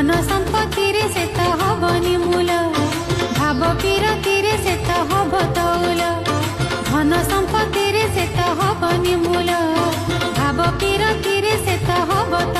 धन संपत्ति रे से तो हबनी मूल भाव विरति रे से तो हब तौल धन संपत्ति रे से तो हबनी मूल भाव विरति रे से तो हब